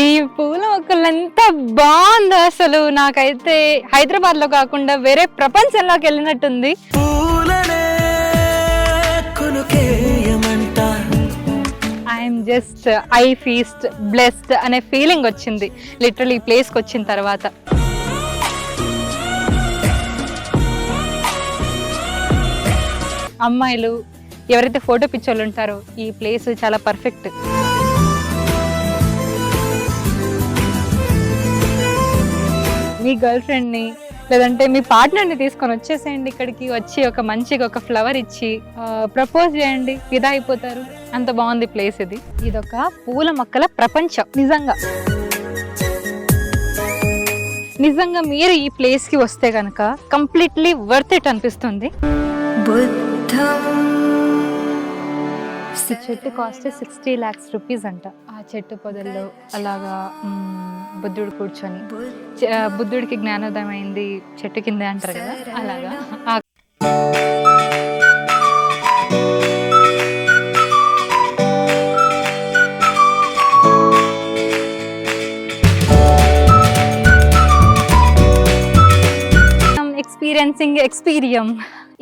ఈ పూల మొక్కలు ఎంత బాగుందో అసలు. నాకైతే హైదరాబాద్ లో కాకుండా వేరే ప్రపంచంలోకి వెళ్ళినట్టుంది. ఐఎమ్ జస్ట్ ఐ ఫీస్ట్ బ్లెస్డ్ అనే ఫీలింగ్ వచ్చింది లిటరల్లీ ఈ ప్లేస్కి వచ్చిన తర్వాత. అమ్మాయిలు ఎవరైతే ఫోటో పిక్చర్లు ఉంటారో ఈ ప్లేస్ చాలా పర్ఫెక్ట్. మీ గర్ల్ ఫ్రెండ్ని లేదంటే మీ పార్ట్నర్ని తీసుకొని వచ్చేసేయండి ఇక్కడికి. వచ్చి ఒక మంచిగా ఒక ఫ్లవర్ ఇచ్చి ప్రపోజ్ చేయండి, ఫిదా అయిపోతారు. అంత బాగుంది ప్లేస్ ఇది. ఇదొక పూల మొక్కల ప్రపంచం. నిజంగా మీరు ఈ ప్లేస్కి వస్తే కనుక కంప్లీట్లీ వర్త్ ఇట్ అనిపిస్తుంది. ఈ చెట్టు కాస్ట్ 60 lakhs rupees అంట. ఆ చెట్టు పొదల్లో అలాగా బుద్ధుడు కూర్చొని, బుద్ధుడికి జ్ఞానోదయం అయింది చెట్టు కిందే అంటారు కదా, అలాగా. Experium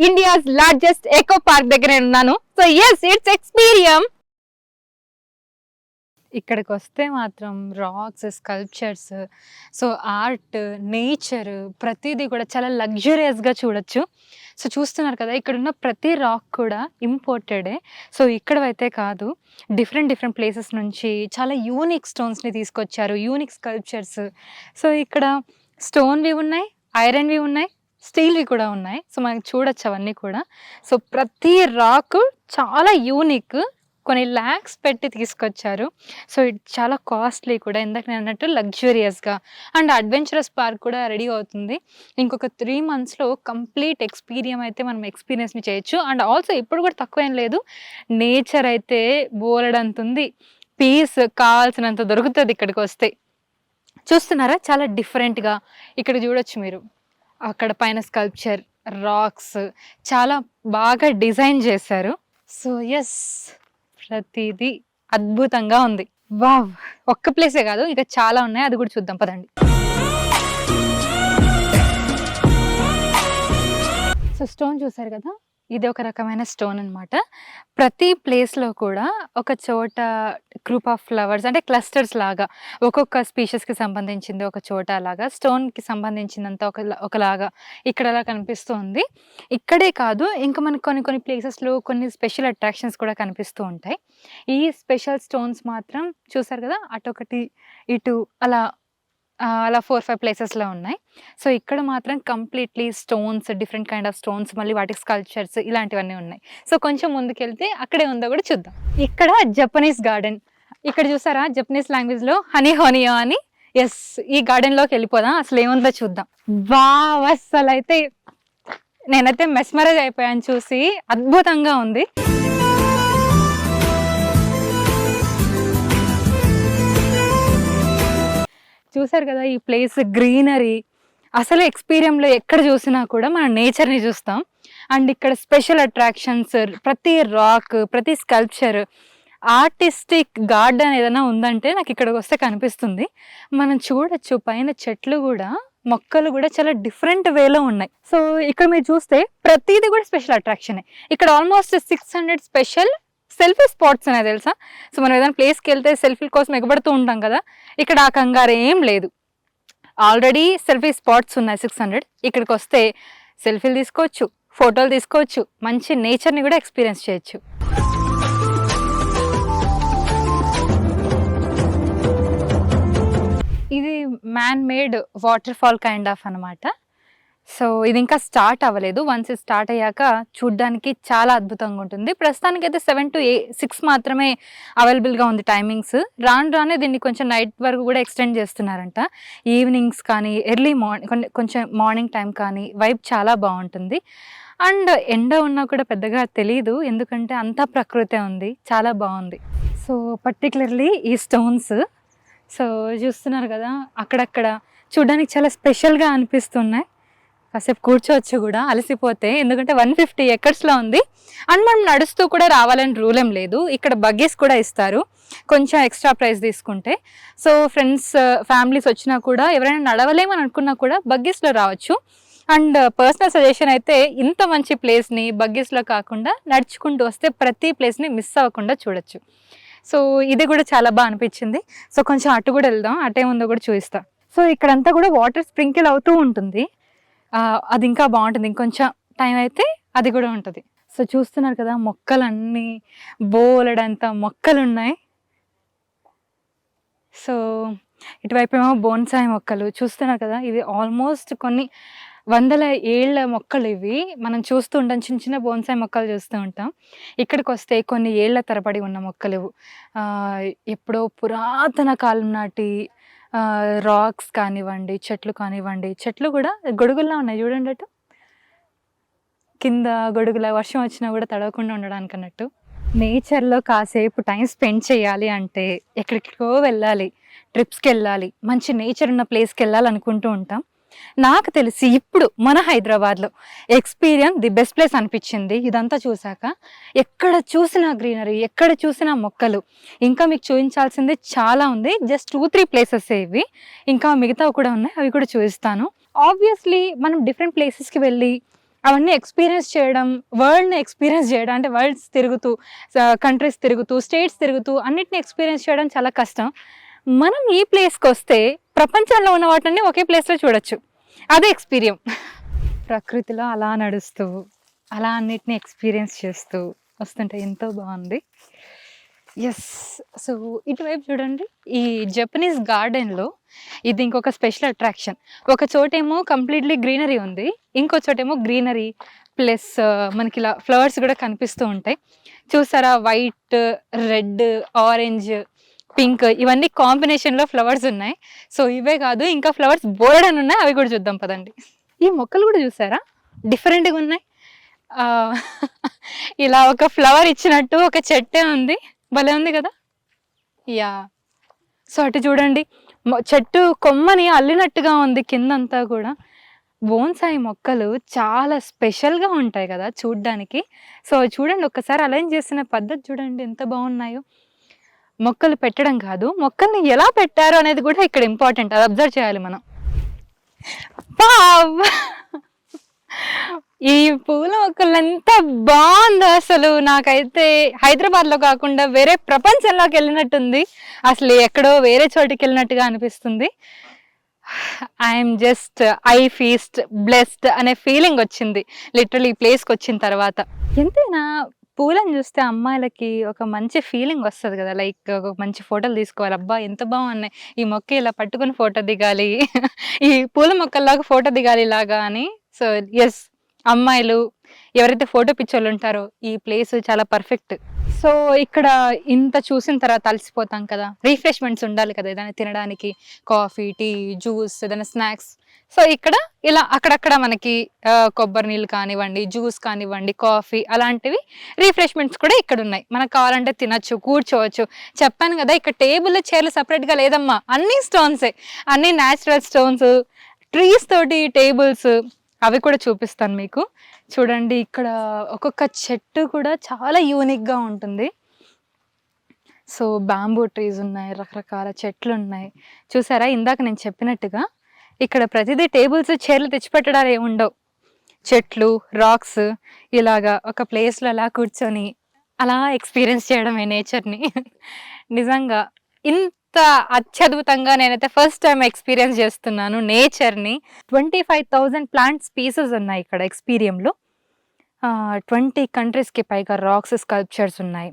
India's largest eco park దగ్గర ఉన్నాను. So yes, it's Experium. ఇక్కడికి వస్తే మాత్రం rocks, sculptures, so art, nature ప్రతిదీ కూడా చాలా లగ్జరియస్గా చూడొచ్చు. సో చూస్తున్నారు కదా, ఇక్కడ ఉన్న ప్రతి రాక్ కూడా ఇంపోర్టెడే. సో ఇక్కడైతే కాదు, డిఫరెంట్ ప్లేసెస్ నుంచి చాలా యూనిక్ స్టోన్స్ని తీసుకొచ్చారు, యూనిక్ స్కల్ప్చర్స్. సో ఇక్కడ స్టోన్వి ఉన్నాయి, ఐరన్వి ఉన్నాయి, స్టీల్వి కూడా ఉన్నాయి. సో మనకి చూడొచ్చు అవన్నీ కూడా. సో ప్రతి రాక్ చాలా యూనిక్, కొన్ని ల్యాక్స్ పెట్టి తీసుకొచ్చారు. సో ఇది చాలా కాస్ట్లీ కూడా, ఇందాక నేను అన్నట్టు లగ్జూరియస్గా. అండ్ అడ్వెంచరస్ పార్క్ కూడా రెడీ అవుతుంది. ఇంకొక 3 monthsలో కంప్లీట్ ఎక్స్పీరియం అయితే మనం ఎక్స్పీరియన్స్ని చేయొచ్చు. అండ్ ఆల్సో ఇప్పుడు కూడా తక్కువేం లేదు, నేచర్ అయితే బోలెడంత ఉంది. పీస్ కావాల్సినంత దొరుకుతుంది ఇక్కడికి వస్తే. చూస్తున్నారా, చాలా డిఫరెంట్గా ఇక్కడ చూడొచ్చు మీరు. అక్కడ పైన స్కల్ప్చర్, రాక్స్ చాలా బాగా డిజైన్ చేశారు. సో ఎస్, ప్రతిదీ అద్భుతంగా ఉంది. వావ్, ఒక్క ప్లేసే కాదు, ఇంకా చాలా ఉన్నాయి, అది కూడా చూద్దాం పదండి. సో స్టోన్ చూసారు కదా, ఇది ఒక రకమైన స్టోన్ అనమాట. ప్రతి ప్లేస్లో కూడా ఒక చోట గ్రూప్ ఆఫ్ ఫ్లవర్స్, అంటే క్లస్టర్స్ లాగా, ఒక్కొక్క స్పీషీస్కి సంబంధించింది ఒక చోట, అలాగా స్టోన్కి సంబంధించిందంతా ఒకలాగా ఇక్కడ అలా కనిపిస్తుంది. ఇక్కడే కాదు, ఇంకా మనకు కొన్ని ప్లేసెస్లో కొన్ని స్పెషల్ అట్రాక్షన్స్ కూడా కనిపిస్తూ ఉంటాయి. ఈ స్పెషల్ స్టోన్స్ మాత్రం చూసారు కదా, అటొకటి ఇటు అలా 4-5 ప్లేసెస్లో ఉన్నాయి. సో ఇక్కడ మాత్రం completely stones, different kind of stones, మళ్ళీ వాటికి స్కల్ప్చర్స్ ఇలాంటివన్నీ ఉన్నాయి. సో కొంచెం ముందుకెళ్తే అక్కడే ఉందో కూడా చూద్దాం. ఇక్కడ జపనీస్ గార్డెన్, ఇక్కడ చూసారా, జపనీస్ లాంగ్వేజ్లో హోనియో అని. ఎస్, ఈ గార్డెన్లోకి వెళ్ళిపోదాం, అసలు ఏముందో చూద్దాం. వావ్, అసలు అయితే నేనైతే మెస్మరైజ్ అయిపోయాను చూసి, అద్భుతంగా ఉంది. చూసారు కదా ఈ ప్లేస్, గ్రీనరీ. అసలు ఎక్స్పీరియంలో ఎక్కడ చూసినా కూడా మనం నేచర్ని చూస్తాం. అండ్ ఇక్కడ స్పెషల్ అట్రాక్షన్స్, ప్రతి రాక్, ప్రతి స్కల్ప్చర్, ఆర్టిస్టిక్ గార్డెన్ ఏదైనా ఉందంటే నాకు ఇక్కడికి వస్తే కనిపిస్తుంది. మనం చూడొచ్చు పైన చెట్లు కూడా, మొక్కలు కూడా చాలా డిఫరెంట్ వేలో ఉన్నాయి. సో ఇక్కడ మీరు చూస్తే ప్రతిదీ కూడా స్పెషల్ అట్రాక్షనే. ఇక్కడ ఆల్మోస్ట్ 600 స్పెషల్ సెల్ఫీ స్పాట్స్ ఉన్నాయి తెలుసా. సో మనం ఏదైనా ప్లేస్కి వెళ్తే సెల్ఫీల కోసం ఎగబడుతూ ఉంటాం కదా, ఇక్కడ ఆ కంగారు ఏం లేదు. ఆల్రెడీ సెల్ఫీ స్పాట్స్ ఉన్నాయి 600. ఇక్కడికి వస్తే సెల్ఫీలు తీసుకోవచ్చు, ఫోటోలు తీసుకోవచ్చు, మంచి నేచర్ని కూడా ఎక్స్పీరియన్స్ చేయొచ్చు. ఇది man made water fall kind of అనమాట. సో ఇది ఇంకా స్టార్ట్ అవ్వలేదు. వన్స్ ఇది స్టార్ట్ అయ్యాక చూడ్డానికి చాలా అద్భుతంగా ఉంటుంది. ప్రస్తుతానికి అయితే 7 to 6 మాత్రమే అవైలబుల్గా ఉంది టైమింగ్స్. రానే దీన్ని కొంచెం నైట్ వరకు కూడా ఎక్స్టెండ్ చేస్తున్నారంట. ఈవినింగ్స్ కానీ, ఎర్లీ మార్నింగ్, కొంచెం మార్నింగ్ టైం కానీ వైబ్ చాలా బాగుంటుంది. అండ్ ఎండ ఉన్నా కూడా పెద్దగా తెలీదు, ఎందుకంటే అంతా ప్రకృతి ఉంది, చాలా బాగుంది. సో పర్టికులర్లీ ఈ స్టోన్స్, సో చూస్తున్నారు కదా, అక్కడక్కడ చూడడానికి చాలా స్పెషల్గా అనిపిస్తున్నాయి. కాసేపు కూర్చోవచ్చు కూడా అలసిపోతే, ఎందుకంటే 150 ఎకర్స్లో ఉంది. అండ్ మనం నడుస్తూ కూడా రావాలని రూల్ ఏం లేదు. ఇక్కడ బగ్గీస్ కూడా ఇస్తారు కొంచెం ఎక్స్ట్రా ప్రైస్ తీసుకుంటే. సో ఫ్రెండ్స్ ఫ్యామిలీస్ వచ్చినా కూడా ఎవరైనా నడవలేమని అనుకున్నా కూడా బగ్గీస్లో రావచ్చు. అండ్ పర్సనల్ సజెషన్ అయితే ఇంత మంచి ప్లేస్ని బగ్గీస్లో కాకుండా నడుచుకుంటూ వస్తే ప్రతి ప్లేస్ని మిస్ అవ్వకుండా చూడొచ్చు. సో ఇది కూడా చాలా బాగా అనిపించింది. సో కొంచెం అటు కూడా వెళ్దాం, అటేముందో కూడా చూపిస్తాం. సో ఇక్కడంతా కూడా వాటర్ స్ప్రింకిల్ అవుతూ ఉంటుంది. అది ఇంకా బాగుంటుంది. ఇంకొంచెం టైం అయితే అది కూడా ఉంటుంది. సో చూస్తున్నారు కదా, మొక్కలన్నీ బోలెడంత మొక్కలు ఉన్నాయి. సో ఇటువైపు ఏమో బోన్సాయి మొక్కలు చూస్తున్నారు కదా, ఇవి ఆల్మోస్ట్ కొన్ని వందల ఏళ్ల మొక్కలు. ఇవి మనం చూస్తూ ఉంటాం, చిన్న చిన్న బోన్సాయి మొక్కలు చూస్తూ ఉంటాం. ఇక్కడికి వస్తే కొన్ని ఏళ్ల తరబడి ఉన్న మొక్కలు, ఎప్పుడో పురాతన కాలం నాటి రాక్స్ కానివ్వండి, చెట్లు కానివ్వండి. చెట్లు కూడా గొడుగుల్లా ఉన్నాయి చూడండి, అటు కింద గొడుగుల వర్షం వచ్చినా కూడా తడవకుండా ఉండడానికి అన్నట్టు. నేచర్లో కాసేపు టైం స్పెండ్ చేయాలి అంటే ఎక్కడికో వెళ్ళాలి, ట్రిప్స్కి వెళ్ళాలి, మంచి నేచర్ ఉన్న ప్లేస్కి వెళ్ళాలనుకుంటూ ఉంటాం. నాకు తెలిసి ఇప్పుడు మన హైదరాబాద్లో ఎక్స్పీరియన్స్ ది బెస్ట్ ప్లేస్ అనిపించింది ఇదంతా చూసాక. ఎక్కడ చూసినా గ్రీనరీ, ఎక్కడ చూసినా మొక్కలు. ఇంకా మీకు చూపించాల్సింది చాలా ఉంది. జస్ట్ 2-3 ప్లేసెస్ ఇవి, ఇంకా మిగతావి కూడా ఉన్నాయి, అవి కూడా చూపిస్తాను. ఆబ్వియస్లీ మనం డిఫరెంట్ ప్లేసెస్కి వెళ్ళి అవన్నీ ఎక్స్పీరియన్స్ చేయడం, వరల్డ్ని ఎక్స్పీరియన్స్ చేయడం అంటే వరల్డ్స్ తిరుగుతూ, కంట్రీస్ తిరుగుతూ, స్టేట్స్ తిరుగుతూ అన్నిటిని ఎక్స్పీరియన్స్ చేయడం చాలా కష్టం. మనం ఈ ప్లేస్కి వస్తే ప్రపంచంలో ఉన్న వాటిని ఒకే ప్లేస్లో చూడొచ్చు. అదే ఎక్స్పీరియన్స్. ప్రకృతిలో అలా నడుస్తూ అలా అన్నిటిని ఎక్స్పీరియన్స్ చేస్తూ వస్తుంటే ఎంతో బాగుంది. ఎస్. సో ఇటువైపు చూడండి, ఈ జపనీస్ గార్డెన్లో ఇది ఇంకొక స్పెషల్ అట్రాక్షన్. ఒక చోటేమో కంప్లీట్లీ గ్రీనరీ ఉంది, ఇంకో చోటేమో గ్రీనరీ ప్లస్ మనకి ఇలా ఫ్లవర్స్ కూడా కనిపిస్తూ ఉంటాయి. చూసారా, వైట్, రెడ్, ఆరెంజ్, పింక్ ఇవన్నీ కాంబినేషన్లో ఫ్లవర్స్ ఉన్నాయి. సో ఇవే కాదు, ఇంకా ఫ్లవర్స్ బోర్డన్ ఉన్నాయి, అవి కూడా చూద్దాం పదండి. ఈ మొక్కలు కూడా చూసారా, డిఫరెంట్గా ఉన్నాయి. ఇలా ఒక ఫ్లవర్ ఇచ్చినట్టు ఒక చెట్టే ఉంది, భలే ఉంది కదా. యా. సో అటు చూడండి, చెట్టు కొమ్మని అల్లినట్టుగా ఉంది కిందంతా కూడా. బోన్సాయి మొక్కలు చాలా స్పెషల్గా ఉంటాయి కదా చూడ్డానికి. సో చూడండి ఒక్కసారి అలైన్ చేసిన పద్ధతి చూడండి ఎంత బాగున్నాయో. మొక్కలు పెట్టడం కాదు, మొక్కల్ని ఎలా పెట్టారు అనేది కూడా ఇక్కడ ఇంపార్టెంట్, అది అబ్జర్వ్ చేయాలి మనం. ఈ పూల మొక్కలు ఎంత బాగుందో అసలు. నాకైతే హైదరాబాద్లో కాకుండా వేరే ప్రపంచంలోకి వెళ్ళినట్టుంది, అసలు ఎక్కడో వేరే చోటికి వెళ్ళినట్టుగా అనిపిస్తుంది. ఐఎమ్ జస్ట్ ఐ ఫీస్ట్ బ్లెస్డ్ అనే ఫీలింగ్ వచ్చింది లిటరలీ ఈ ప్లేస్కి వచ్చిన తర్వాత. ఎంతైనా పూలను చూస్తే అమ్మాయిలకి ఒక మంచి ఫీలింగ్ వస్తుంది కదా, లైక్ ఒక మంచి ఫోటోలు తీసుకోవాలి, అబ్బా ఎంత బాగున్నాయి ఈ మొక్క, ఇలా పట్టుకుని ఫోటో దిగాలి, ఈ పూల మొక్కల్లాగా ఫోటో దిగాలి ఇలాగా అని. సో ఎస్, అమ్మాయిలు ఎవరైతే ఫోటో పిచ్చోళ్ళు ఉంటారో ఈ ప్లేస్ చాలా పర్ఫెక్ట్. సో ఇక్కడ ఇంత చూసిన తర్వాత అలసిపోతాం కదా, రిఫ్రెష్మెంట్స్ ఉండాలి కదా ఏదైనా తినడానికి, కాఫీ, టీ, జ్యూస్, ఏదైనా స్నాక్స్. సో ఇక్కడ ఇలా అక్కడక్కడ మనకి కొబ్బరి నీళ్ళు కానివ్వండి, జ్యూస్ కానివ్వండి, కాఫీ అలాంటివి రిఫ్రెష్మెంట్స్ కూడా ఇక్కడ ఉన్నాయి. మనకు కావాలంటే తినచ్చు, కూర్చోవచ్చు. చెప్పాను కదా ఇక్కడ టేబుల్ చైర్లు సపరేట్గా లేదమ్మా, అన్ని స్టోన్సే, అన్ని న్యాచురల్ స్టోన్స్, ట్రీస్ తోటి టేబుల్స్, అవి కూడా చూపిస్తాను మీకు. చూడండి ఇక్కడ ఒక్కొక్క చెట్టు కూడా చాలా యూనిక్గా ఉంటుంది. సో బ్యాంబూ ట్రీస్ ఉన్నాయి, రకరకాల చెట్లు ఉన్నాయి. చూసారా, ఇందాక నేను చెప్పినట్టుగా ఇక్కడ ప్రతిదీ టేబుల్స్, చైర్లు తెచ్చిపెట్టడాలు ఏమి ఉండవు. చెట్లు, రాక్స్, ఇలాగా ఒక ప్లేస్లో అలా కూర్చొని అలా ఎక్స్పీరియన్స్ చేయడమే నేచర్ని. నిజంగా ఇంత అత్యద్భుతంగా నేనైతే ఫస్ట్ టైం ఎక్స్పీరియన్స్ చేస్తున్నాను నేచర్ని. 25,000 ప్లాంట్ స్పీసెస్ ఉన్నాయి ఇక్కడ ఎక్స్పీరియంలో. 20 కంట్రీస్కి పైగా రాక్స్, స్కల్ప్చర్స్ ఉన్నాయి.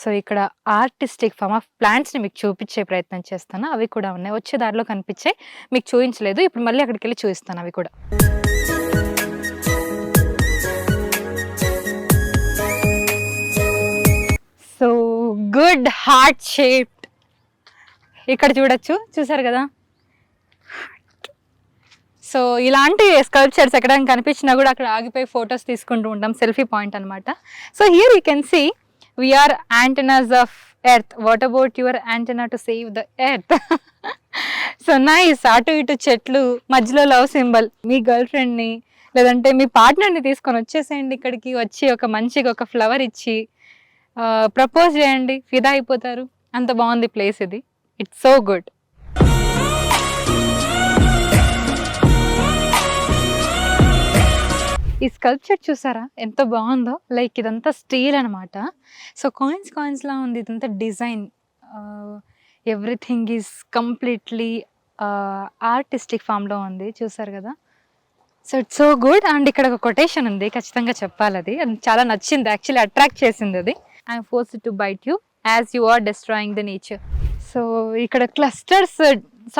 సో ఇక్కడ ఆర్టిస్టిక్ ఫామ్ ఆఫ్ ప్లాంట్స్ని మీకు చూపించే ప్రయత్నం చేస్తాను, అవి కూడా ఉన్నాయి. వచ్చే దారిలో కనిపించాయి, మీకు చూపించలేదు, ఇప్పుడు మళ్ళీ అక్కడికి వెళ్ళి చూపిస్తాను అవి కూడా. సో గుడ్ హార్ట్ షేప్డ్ ఇక్కడ చూడొచ్చు, చూసారు కదా. సో ఇలాంటి స్కల్ప్చర్స్ ఎక్కడానికి కనిపించినా కూడా అక్కడ ఆగిపోయి ఫొటోస్ తీసుకుంటూ ఉంటాం, సెల్ఫీ పాయింట్ అనమాట. So here you can see we are antennas of earth, what about your antenna to save the earth? So nice. అటు ఇటు చెట్లు, మధ్యలో లవ్ సింబల్, మీ గర్ల్ ఫ్రెండ్ని లేదంటే మీ పార్ట్నర్ని తీసుకొని వచ్చేసేయండి ఇక్కడికి, వచ్చి ఒక మంచిగా ఒక ఫ్లవర్ ఇచ్చి ప్రపోజ్ చేయండి, ఫిదా అయిపోతారు. అంత బాగుంది ప్లేస్ ఇది. It's so good. ఈ స్కల్ప్చర్ చూసారా ఎంత బాగుందో, లైక్ ఇదంతా స్టీల్ అనమాట. సో కాయిన్స్లా ఉంది, ఇదంతా design, everything is completely artistic ఫామ్లో ఉంది, చూసారు కదా. So it's so good. And ఇక్కడ ఒక కొటేషన్ ఉంది, ఖచ్చితంగా చెప్పాలి, అది చాలా నచ్చింది, యాక్చువల్లీ అట్రాక్ట్ చేసింది అది. I'm forced to bite you as you are destroying the nature. So ఇక్కడ క్లస్టర్స్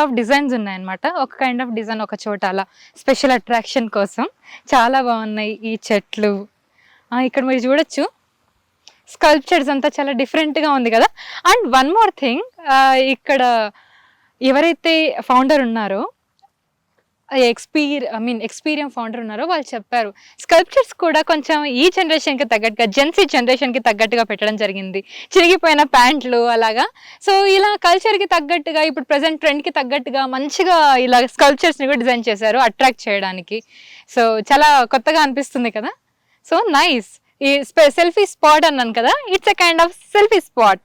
ఆఫ్ డిజైన్స్ ఉన్నాయన్నమాట, ఒక కైండ్ ఆఫ్ డిజైన్ ఒక చోట అలా స్పెషల్ అట్రాక్షన్ కోసం. చాలా బాగున్నాయి ఈ చెట్లు. ఇక్కడ మీరు చూడొచ్చు స్కల్ప్చర్స్ అంతా చాలా డిఫరెంట్గా ఉంది కదా. అండ్ వన్ మోర్ థింగ్, ఇక్కడ ఎవరైతే ఫౌండర్ ఉన్నారో, ఎక్స్పీరియన్ ఫౌండర్ ఉన్నారో వాళ్ళు చెప్పారు, స్కల్ప్చర్స్ కూడా కొంచెం ఈ జనరేషన్కి తగ్గట్టుగా, జెన్సీ జనరేషన్కి తగ్గట్టుగా పెట్టడం జరిగింది, చిరిగిపోయిన ప్యాంట్లు అలాగా. సో ఇలా కల్చర్కి తగ్గట్టుగా, ఇప్పుడు ప్రజెంట్ ట్రెండ్కి తగ్గట్టుగా మంచిగా ఇలా స్కల్ప్చర్స్ని కూడా డిజైన్ చేశారు అట్రాక్ట్ చేయడానికి. సో చాలా కొత్తగా అనిపిస్తుంది కదా. So nice. ఈ సెల్ఫీ స్పాట్ అన్నాను కదా, it's a kind of selfie spot.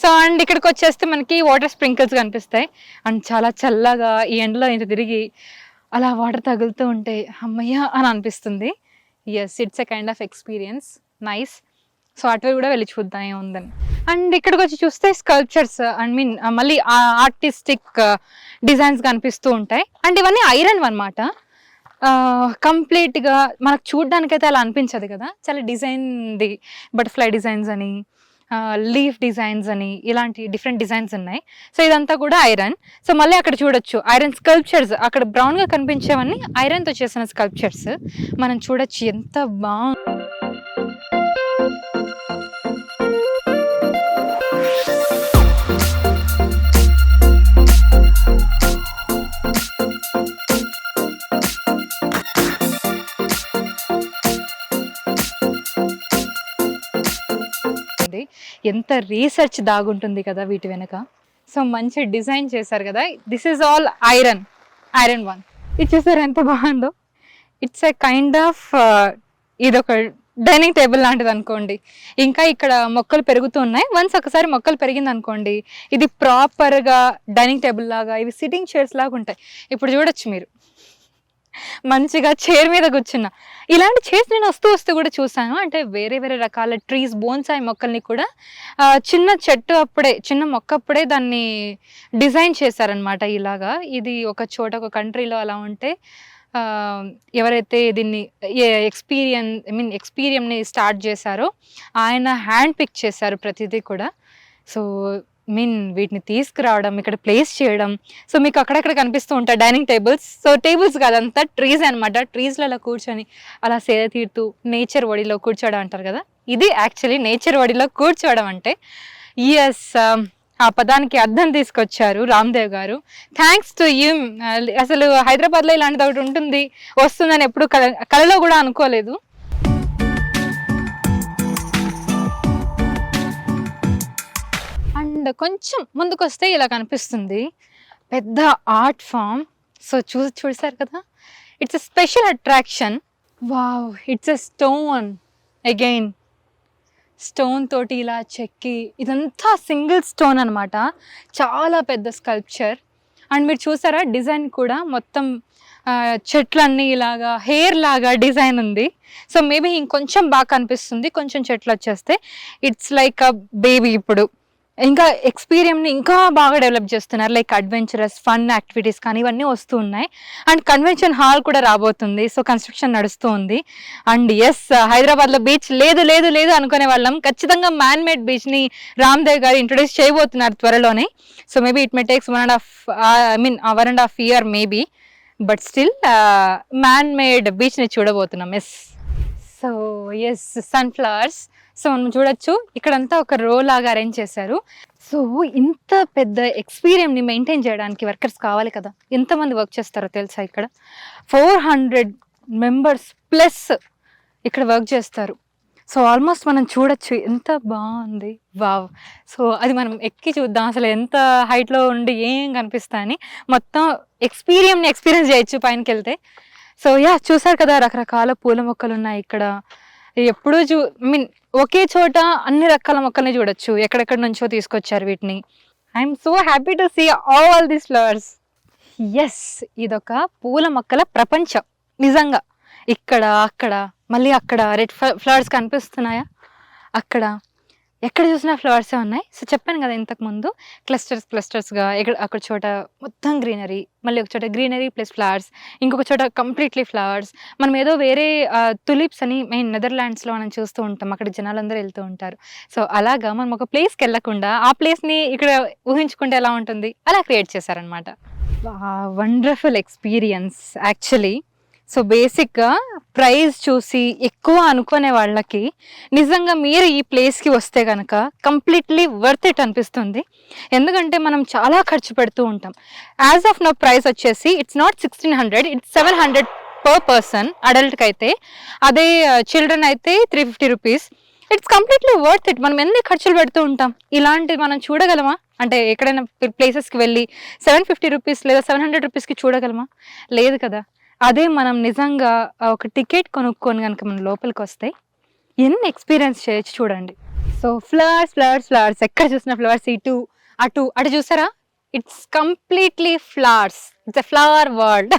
So and ఇక్కడికి వచ్చేస్తే మనకి వాటర్ స్ప్రింకిల్స్ కనిపిస్తాయి. అండ్ చాలా చల్లగా ఈ ఎండలో ఇంత తిరిగి అలా వాటర్ తగులుతూ ఉంటే అమ్మయ్య అని అనిపిస్తుంది. Yes, it's a kind of experience. Nice. So అటు కూడా వెళ్ళి చూద్దాం ఏముందని. అండ్ ఇక్కడికి వచ్చి చూస్తే స్కల్ప్చర్స్ మళ్ళీ ఆర్టిస్టిక్ డిజైన్స్ కనిపిస్తూ ఉంటాయి. అండ్ ఇవన్నీ ఐరన్ అనమాట. కంప్లీట్గా మనకు చూడ్డానికైతే అలా అనిపించదు కదా, చాలా డిజైన్ది, బటర్ఫ్లై డిజైన్స్ అని, లీఫ్ డిజైన్స్ అని, ఇలాంటి డిఫరెంట్ డిజైన్స్ ఉన్నాయి. సో ఇదంతా కూడా ఐరన్. సో మళ్ళీ అక్కడ చూడొచ్చు ఐరన్ స్కల్ప్చర్స్, అక్కడ బ్రౌన్గా కనిపించేవన్నీ ఐరన్తో చేసిన స్కల్ప్చర్స్ మనం చూడొచ్చు. ఎంత బాగుంది. ఎంత రీసెర్చ్ దాగుంటుంది కదా వీటి వెనక. సో మంచి డిజైన్ చేశారు కదా. This is all iron one. ఇది చూసారు ఎంత బాగుందో. ఇట్స్ ఎ కైండ్ ఆఫ్ ఇదొక డైనింగ్ టేబుల్ లాంటిది అనుకోండి. ఇంకా ఇక్కడ మొక్కలు పెరుగుతూ ఉన్నాయి. వన్స్ ఒకసారి మొక్కలు పెరిగింది అనుకోండి, ఇది ప్రాపర్గా డైనింగ్ టేబుల్ లాగా, ఇవి సిట్టింగ్ చైర్స్ లాగా ఉంటాయి. ఇప్పుడు చూడొచ్చు మీరు, మంచిగా చైర్ మీద కూర్చున్నా. ఇలాంటి చైర్స్ నేను వస్తూ కూడా చూసాను. అంటే వేరే వేరే రకాల ట్రీస్, బోన్సాయి మొక్కల్ని కూడా చిన్న చెట్టు అప్పుడే, చిన్న మొక్క అప్పుడే దాన్ని డిజైన్ చేశారనమాట ఇలాగా. ఇది ఒక చోట, ఒక కంట్రీలో అలా ఉంటే ఎవరైతే దీన్ని ఎక్స్పీరియన్ని స్టార్ట్ చేశారో ఆయన హ్యాండ్ పిక్ చేశారు ప్రతిదీ కూడా. సో వీటిని తీసుకురావడం, ఇక్కడ ప్లేస్ చేయడం. సో మీకు అక్కడక్కడ కనిపిస్తూ ఉంటాయి డైనింగ్ టేబుల్స్. సో టేబుల్స్ కాదంతా ట్రీస్ అనమాట. ట్రీస్లలో కూర్చొని అలా సేద తీరుతూ నేచర్ ఒడిలో కూర్చోవడం అంటారు కదా, ఇది యాక్చువల్లీ నేచర్ ఒడిలో కూర్చోవడం అంటే. ఎస్, ఆ పదానికి అర్థం తీసుకొచ్చారు రామ్దేవ్ గారు. Thanks to you. అసలు హైదరాబాద్లో ఇలాంటిది ఒకటి ఉంటుంది, వస్తుందని ఎప్పుడు కలలో కూడా అనుకోలేదు. అండ్ కొంచెం ముందుకు వస్తే ఇలా కనిపిస్తుంది పెద్ద ఆర్ట్ ఫామ్. సో చూసారు కదా, it's a special attraction. Wow, it's a stone. Again stone తోటి ఇలా చెక్కి, ఇదంతా సింగిల్ స్టోన్ అనమాట. చాలా పెద్ద స్కల్ప్చర్. అండ్ మీరు చూసారా డిజైన్ కూడా మొత్తం చెట్లన్నీ ఇలాగా హెయిర్ లాగా డిజైన్ ఉంది. సో మేబీ ఇంకొంచెం బాగా కనిపిస్తుంది కొంచెం చెట్లు వచ్చేస్తే. It's like a baby. ఇప్పుడు ఇంకా ఎక్స్పీరియన్స్ని ఇంకా బాగా డెవలప్ చేస్తున్నారు, లైక్ అడ్వెంచరస్ ఫన్ యాక్టివిటీస్ కానీ ఇవన్నీ వస్తూ ఉన్నాయి. అండ్ కన్వెన్షన్ హాల్ కూడా రాబోతుంది. సో కన్స్ట్రక్షన్ నడుస్తూ ఉంది. అండ్ ఎస్, హైదరాబాద్లో బీచ్ లేదు లేదు లేదు అనుకునే వాళ్ళం, ఖచ్చితంగా మ్యాన్ మేడ్ బీచ్ని రామ్దేవ్ గారు ఇంట్రొడ్యూస్ చేయబోతున్నారు త్వరలోనే. So maybe it may takes 1.5 year maybe, but still man made బీచ్ని చూడబోతున్నాం. Yes. So yes, sunflowers. So మనం చూడొచ్చు ఇక్కడంతా ఒక రో లాగా అరేంజ్ చేశారు. సో ఇంత పెద్ద ఎక్స్పీరియన్స్ని మెయింటైన్ చేయడానికి వర్కర్స్ కావాలి కదా. ఎంతమంది వర్క్ చేస్తారో తెలుసా? ఇక్కడ 400 members ప్లస్ ఇక్కడ వర్క్ చేస్తారు. సో ఆల్మోస్ట్ మనం చూడొచ్చు ఎంత బాగుంది. వావ్. సో అది మనం ఎక్కి చూద్దాం అసలు ఎంత హైట్లో ఉండి ఏం కనిపిస్తాయని. మొత్తం ఎక్స్పీరియన్స్ చేయొచ్చు పైనకి వెళ్తే. సో చూసారు కదా, రకరకాల పూల మొక్కలు ఉన్నాయి ఇక్కడ. ఎప్పుడూ మీన్ ఒకే చోట అన్ని రకాల మొక్కల్ని చూడొచ్చు. ఎక్కడెక్కడ నుంచో తీసుకొచ్చారు వీటిని. I'm so happy to see all these flowers. Yes, ఇదొక పూల మొక్కల ప్రపంచం నిజంగా. ఇక్కడ, అక్కడ, మళ్ళీ అక్కడ రెడ్ ఫ్లవర్స్ కనిపిస్తున్నాయా, అక్కడ ఎక్కడ చూసినా ఫ్లవర్సే ఉన్నాయి. సో చెప్పాను కదా ఇంతకుముందు, క్లస్టర్స్గా అక్కడ చోట మొత్తం గ్రీనరీ, మళ్ళీ ఒక చోట గ్రీనరీ ప్లస్ ఫ్లవర్స్, ఇంకొక చోట కంప్లీట్లీ ఫ్లవర్స్. మనం ఏదో వేరే తులిప్స్ అని మెయిన్ నెదర్లాండ్స్లో మనం చూస్తూ ఉంటాం, అక్కడ జనాలందరూ వెళ్తూ ఉంటారు. సో అలాగా మనం ఒక ప్లేస్కి వెళ్ళకుండా ఆ ప్లేస్ని ఇక్కడ ఊహించుకుంటే ఎలా ఉంటుంది, అలా క్రియేట్ చేశారనమాట. Wonderful experience actually. సో బేసిక్గా ప్రైస్ చూసి ఎక్కువ అనుకునే వాళ్ళకి నిజంగా మీరు ఈ ప్లేస్కి వస్తే కనుక కంప్లీట్లీ వర్త్ ఇట్ అనిపిస్తుంది. ఎందుకంటే మనం చాలా ఖర్చు పెడుతూ ఉంటాం. యాజ్ ఆఫ్ నో ప్రైస్ వచ్చేసి it's not 1600, it's 700 per person అడల్ట్కి అయితే. అదే చిల్డ్రన్ అయితే 350 rupees. It's completely worth it. మనం ఎన్ని ఖర్చులు పెడుతూ ఉంటాం, ఇలాంటివి మనం చూడగలమా? అంటే ఎక్కడైనా ప్లేసెస్కి వెళ్ళి 750 రూపీస్ లేదా 700 రూపీస్కి చూడగలమా? లేదు కదా. అదే మనం నిజంగా ఒక టికెట్ కొనుక్కొని కనుక మనం లోపలికి వస్తే ఎన్ని ఎక్స్పీరియన్స్ చేయొచ్చు చూడండి. సో ఫ్లవర్స్ ఫ్లవర్స్ ఫ్లవర్స్, ఎక్కడ చూసిన ఫ్లవర్స్, ఇటు అటు అటు చూసారా, it's completely flowers. It's a flower world.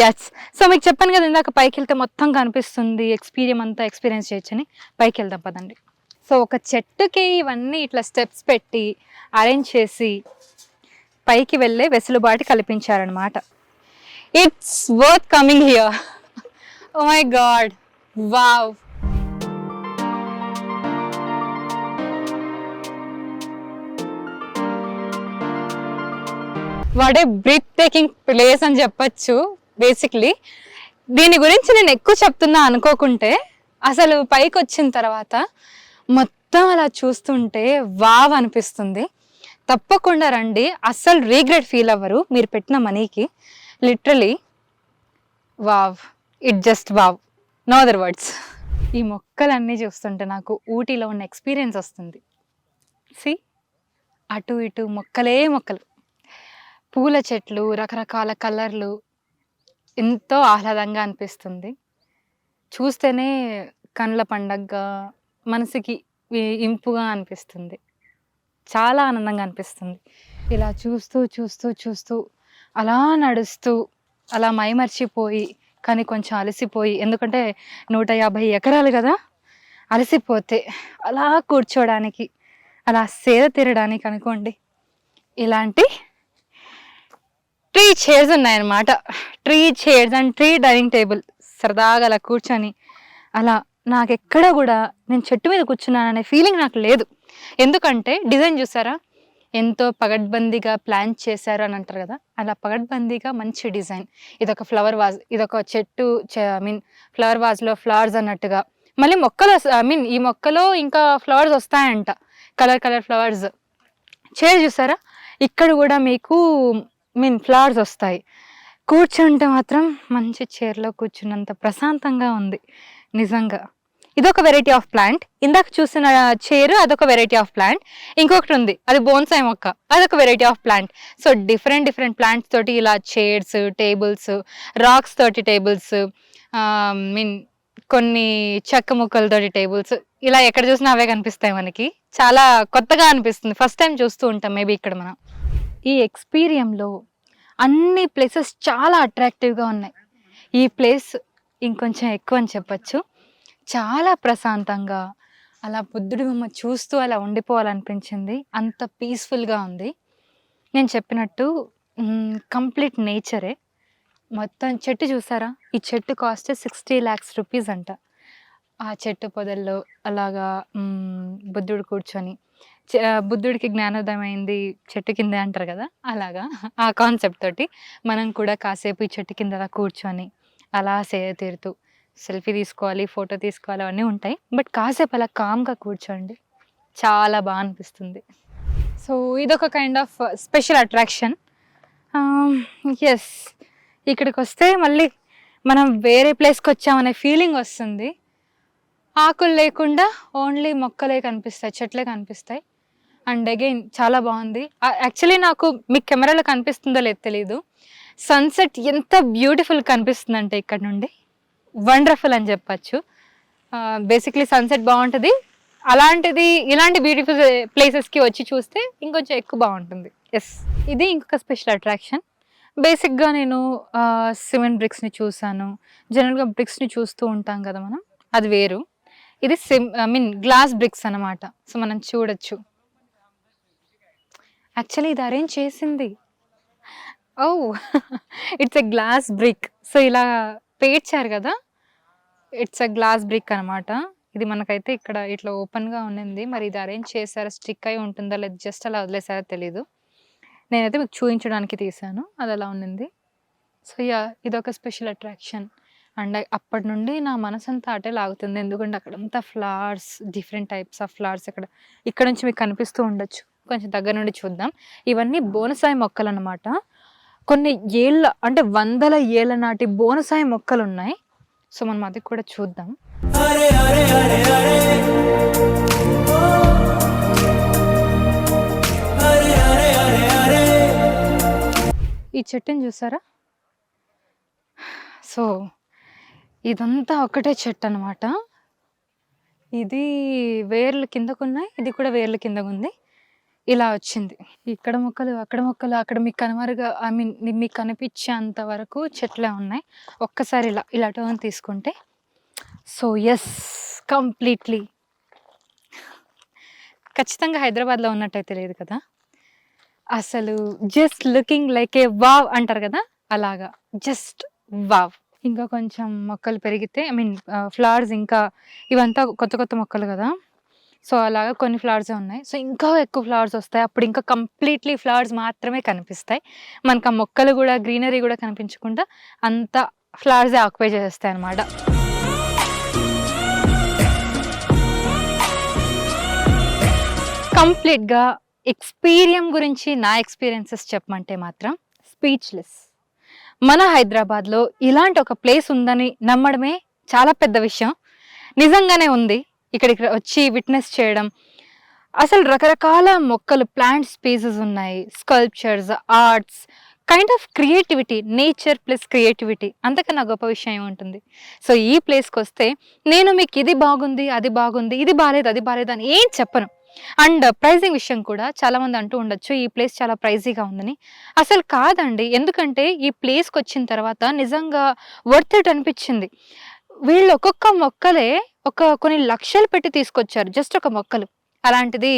Yes. So మీకు చెప్పాను కదా ఇందాక పైకి వెళ్తే మొత్తం కనిపిస్తుంది, ఎక్స్పీరియన్స్ చేయొచ్చని. పైకి వెళ్దాం పదండి. సో ఒక చెట్టుకి ఇవన్నీ ఇట్లా స్టెప్స్ పెట్టి అరేంజ్ చేసి పైకి వెళ్ళే వెసులుబాటు కల్పించారనమాట. It's worth coming here. Oh my God. Wow. What a breathtaking place అని చెప్పచ్చు బేసిక్లీ. దీని గురించి నేను ఎక్కువ చెప్తున్నా అనుకోకుంటే, అసలు పైకి వచ్చిన తర్వాత మొత్తం అలా చూస్తుంటే వావ్ అనిపిస్తుంది. తప్పకుండా రండి, అస్సలు రీగ్రెట్ ఫీల్ అవ్వరు మీరు పెట్టిన మనీకి. Literally wow, it just wow, no other words. ఈ మొక్కలన్నీ చూస్తుంటే నాకు ఊటీలో ఉన్న ఎక్స్పీరియన్స్ వస్తుంది. సి, అటు ఇటు మొక్కలే మొక్కలు, పూల చెట్లు, రకరకాల కలర్లు, ఎంతో ఆహ్లాదంగా అనిపిస్తుంది. చూస్తేనే కళ్ళ పండగగా, మనసుకి ఇంపుగా అనిపిస్తుంది, చాలా ఆనందంగా అనిపిస్తుంది. ఇలా చూస్తూ చూస్తూ చూస్తూ అలా నడుస్తూ అలా మైమర్చిపోయి, కానీ కొంచెం అలసిపోయి, ఎందుకంటే 150 ఎకరాలు కదా, అలసిపోతే అలా కూర్చోడానికి, అలా సేద తీరడానికి అనుకోండి, ఇలాంటి ట్రీ చైర్స్ ఉన్నాయన్నమాట. Tree chairs and tree dining table. సరదాగా అలా కూర్చొని అలా నాకెక్కడ కూడా నేను చెట్టు మీద కూర్చున్నాననే ఫీలింగ్ నాకు లేదు. ఎందుకంటే డిజైన్ చూసారా, ఎంతో పగడ్బందీగా ప్లాన్ చేశారు అని అంటారు కదా, అలా పగడ్బందీగా మంచి డిజైన్. ఇదొక ఫ్లవర్ వాజ్, ఇదొక చెట్టు, ఫ్లవర్ వాజ్లో ఫ్లవర్స్ అన్నట్టుగా. మళ్ళీ మొక్కలు ఈ మొక్కలో ఇంకా ఫ్లవర్స్ వస్తాయంట, కలర్ ఫ్లవర్స్. చైర్ చూసారా, ఇక్కడ కూడా మీకు ఫ్లవర్స్ వస్తాయి. కూర్చుంటే మాత్రం మంచి చైర్లో కూర్చున్నంత ప్రశాంతంగా ఉంది నిజంగా. ఇదొక వెరైటీ ఆఫ్ ప్లాంట్. ఇందాక చూసిన చైర్ అదొక వెరైటీ ఆఫ్ ప్లాంట్. ఇంకొకటి ఉంది, అది బోన్సాయి మొక్క, అదొక variety of plant. So different plants తోటి ఇలా చైర్స్, టేబుల్స్, రాక్స్ తోటి టేబుల్స్, కొన్ని చెక్క ముక్కలతోటి టేబుల్స్, ఇలా ఎక్కడ చూసినా అవే కనిపిస్తాయి మనకి. చాలా కొత్తగా అనిపిస్తుంది, ఫస్ట్ టైం చూస్తూ ఉంటాం మేబీ ఇక్కడ మనం. ఈ ఎక్స్పీరియంలో అన్ని ప్లేసెస్ చాలా అట్రాక్టివ్గా ఉన్నాయి. ఈ ప్లేస్ ఇంకొంచెం ఎక్కువ అని చెప్పచ్చు. చాలా ప్రశాంతంగా అలా బుద్ధుడి బొమ్మ చూస్తూ అలా ఉండిపోవాలనిపించింది. అంత పీస్ఫుల్గా ఉంది. నేను చెప్పినట్టు కంప్లీట్ నేచరే. మొత్తం చెట్టు చూసారా, ఈ చెట్టు కాస్ట్ 60 lakhs రూపీస్ అంట. ఆ చెట్టు పొదల్లో అలాగా బుద్ధుడు కూర్చొని, బుద్ధుడికి జ్ఞానోదయం అయింది చెట్టు కిందే అంటారు కదా, అలాగా ఆ కాన్సెప్ట్ తోటి మనం కూడా కాసేపు ఈ చెట్టు కింద అలా కూర్చొని అలా సేద తీరుతూ సెల్ఫీ తీసుకోవాలి, ఫోటో తీసుకోవాలి, అవన్నీ ఉంటాయి. బట్ కాసేపు అలా కామ్గా కూర్చోండి, చాలా బాగా అనిపిస్తుంది. సో ఇదొక kind of special attraction. Yes, ఇక్కడికి వస్తే మళ్ళీ మనం వేరే ప్లేస్కి వచ్చామనే ఫీలింగ్ వస్తుంది. ఆకులు లేకుండా ఓన్లీ మొక్కలే కనిపిస్తాయి, చెట్లే కనిపిస్తాయి. అండ్ అగైన్ చాలా బాగుంది. యాక్చువల్లీ నాకు మీకు కెమెరాలో కనిపిస్తుందో లేదో తెలీదు, సన్సెట్ ఎంత బ్యూటిఫుల్ కనిపిస్తుందంటే ఇక్కడ నుండి వండర్ఫుల్ అని చెప్పచ్చు. బేసిక్లీ సన్సెట్ బాగుంటుంది, అలాంటిది ఇలాంటి బ్యూటిఫుల్ ప్లేసెస్కి వచ్చి చూస్తే ఇంకొంచెం ఎక్కువ బాగుంటుంది. ఎస్, ఇది ఇంకొక స్పెషల్ అట్రాక్షన్. బేసిక్గా నేను సిమెంట్ బ్రిక్స్ని చూసాను, జనరల్గా బ్రిక్స్ని చూస్తూ ఉంటాం కదా మనం, అది వేరు. ఇది గ్లాస్ బ్రిక్స్ అనమాట. సో మనం చూడొచ్చు. యాక్చువల్లీ ఇది అరేంజ్ చేసింది it's a glass brick. So ఇలా పేర్చారు కదా, ఇట్స్ ఎ గ్లాస్ బ్రిక్ అనమాట. ఇది మనకైతే ఇక్కడ ఇట్లా ఓపెన్గా ఉన్నింది. మరి ఇది అరేంజ్ చేశారా, స్టిక్ అయి ఉంటుందా లేదా జస్ట్ అలా వదిలేసారో తెలీదు. నేనైతే మీకు చూపించడానికి తీసాను, అది అలా ఉన్నింది. సో యా, ఇది ఒక స్పెషల్ అట్రాక్షన్. అండ్ అప్పటి నుండి నా మనసంతా అటే లాగుతుంది, ఎందుకంటే అక్కడంతా flowers, different types of flowers ఇక్కడ నుంచి మీకు కనిపిస్తూ ఉండొచ్చు. కొంచెం దగ్గర నుండి చూద్దాం. ఇవన్నీ బోనసాయి మొక్కలు అన్నమాట. కొన్ని ఏళ్ళ అంటే 100 ఏళ్ళ నాటి బోనసాయి మొక్కలు ఉన్నాయి. సో మనం అది కూడా చూద్దాం. ఈ చెట్టుని చూసారా? సో ఇదంతా ఒకటే చెట్టు అనమాట. ఇది వేర్లు కిందకు ఉన్నాయి, ఇది కూడా వేర్లు కిందకు ఉంది. ఇలా వచ్చింది. ఇక్కడ మొక్కలు, అక్కడ మొక్కలు, అక్కడ మీకు కనుమరుగా మీకు కనిపించేంత వరకు చెట్లే ఉన్నాయి. ఒక్కసారి ఇలా టర్న్ తీసుకుంటే, సో ఎస్, కంప్లీట్లీ ఖచ్చితంగా హైదరాబాద్లో ఉన్నట్టయితే లేదు కదా. అసలు జస్ట్ లుకింగ్ లైక్ ఏ వావ్ అంటారు కదా, అలాగా జస్ట్ వావ్. ఇంకా కొంచెం మొక్కలు పెరిగితే ఫ్లవర్స్, ఇంకా ఇవంతా కొత్త కొత్త మొక్కలు కదా, సో అలాగా కొన్ని ఫ్లవర్సే ఉన్నాయి. సో ఇంకా ఎక్కువ ఫ్లవర్స్ వస్తాయి, అప్పుడు ఇంకా కంప్లీట్లీ ఫ్లవర్స్ మాత్రమే కనిపిస్తాయి మనకు. ఆ మొక్కలు కూడా, గ్రీనరీ కూడా కనిపించకుండా అంత ఫ్లవర్సే ఆక్యుపై చేస్తాయి అన్నమాట. కంప్లీట్గా గురించి నా ఎక్స్పీరియన్సెస్ చెప్పమంటే మాత్రం స్పీచ్లెస్. మన హైదరాబాద్లో ఇలాంటి ఒక ప్లేస్ ఉందని నమ్మడమే చాలా పెద్ద విషయం. నిజంగానే ఉంది. ఇక్కడికి వచ్చి విట్నెస్ చేయడం, అసలు రకరకాల మొక్కలు, ప్లాంట్ స్పీసెస్ ఉన్నాయి, sculptures, arts, kind of creativity, nature plus creativity, అంతకన్నా గొప్ప విషయం ఉంటుంది. సో ఈ ప్లేస్కి వస్తే నేను మీకు ఇది బాగుంది, అది బాగుంది, ఇది బాగాలేదు, అది బాగాలేదు అని ఏం చెప్పను. అండ్ ప్రైజింగ్ విషయం కూడా చాలామంది అంటూ ఉండొచ్చు ఈ ప్లేస్ చాలా ప్రైజీగా ఉందని. అసలు కాదండి, ఎందుకంటే ఈ ప్లేస్కి వచ్చిన తర్వాత నిజంగా వర్త్ ఇట్ అనిపించింది. వీళ్ళు ఒక్కొక్క మొక్కలే కొన్ని లక్షలు పెట్టి తీసుకొచ్చారు, జస్ట్ ఒక మొక్కలు. అలాంటిది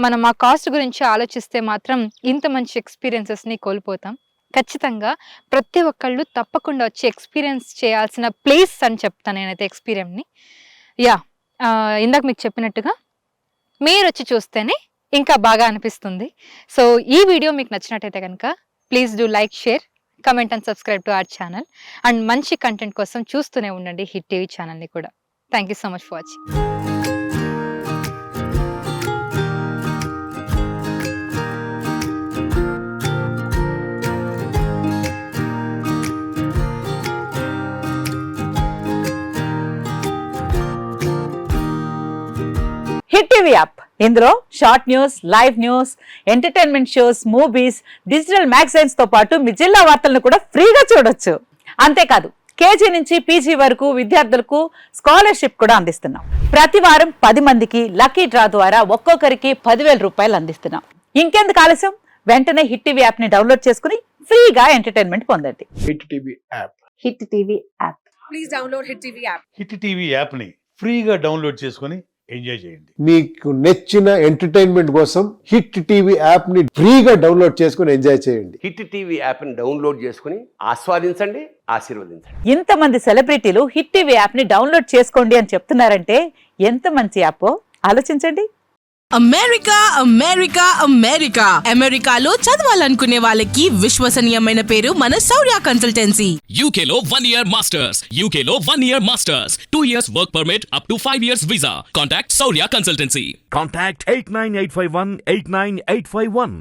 మనం ఆ కాస్ట్ గురించి ఆలోచిస్తే మాత్రం ఇంత మంచి ఎక్స్పీరియన్సెస్ని కోల్పోతాం. ఖచ్చితంగా ప్రతి ఒక్కళ్ళు తప్పకుండా వచ్చి ఎక్స్పీరియన్స్ చేయాల్సిన ప్లేస్ అని చెప్తాను నేనైతే ఎక్స్పీరియన్స్ని. యా, ఇందాక మీకు చెప్పినట్టుగా మీరు వచ్చి చూస్తేనే ఇంకా బాగా అనిపిస్తుంది. సో ఈ వీడియో మీకు నచ్చినట్టయితే కనుక please do like, share, comment and subscribe to our channel. And మంచి కంటెంట్ కోసం చూస్తూనే ఉండండి హిట్ టీవీ ఛానల్ని కూడా. Thank you so much for watching. Hit TV app, ఇందులో short news, live news, entertainment shows, movies, digital magazines తో పాటు మీ జిల్లా వార్తలను కూడా ఫ్రీగా చూడొచ్చు. అంతేకాదు కేజీ నుంచి పీజీ వరకు విద్యార్థులకు స్కాలర్షిప్ కూడా అందిస్తున్నాం. ప్రతి వారం 10 మందికి లక్కీ డ్రా ద్వారా ఒక్కొక్కరికి 10,000 రూపాయలు అందిస్తున్నాం. ఇంకెందుకు ఆలస్యం, వెంటనే హిట్ టీవీ యాప్ ని డౌన్లోడ్ చేసుకుని ఫ్రీగా ఎంటర్టైన్మెంట్ పొందండి. Hit TV app. Hit TV app. Please download hit TV app. Hit TV app ని ఫ్రీగా డౌన్లోడ్ చేసుకుని ఎంజాయ్ చేయండి. మీకు నచ్చిన ఎంటర్టైన్మెంట్ కోసం హిట్ టీవీ యాప్ ని ఫ్రీగా డౌన్లోడ్ చేసుకుని ఎంజాయ్ చేయండి. హిట్ టీవీ యాప్ ని డౌన్లోడ్ చేసుకుని ఆస్వాదించండి, ఆశీర్వదించండి. ఇంతమంది సెలబ్రిటీలు హిట్ టీవీ యాప్ ని డౌన్లోడ్ చేసుకోండి అని చెప్తున్నారంటే ఎంత మంచి యాప్ ఆలోచించండి. అమెరికా అమెరికా అమెరికా అమెరికాలో చదవాలనుకునే వాళ్ళకి విశ్వసనీయమైన పేరు మన శౌర్య కన్సల్టెన్సీ. UK లో 1 year masters. UK లో 1 year masters. 2 years work permit up to 5 years visa. Contact Saurya Consultancy. Contact 89851 89851.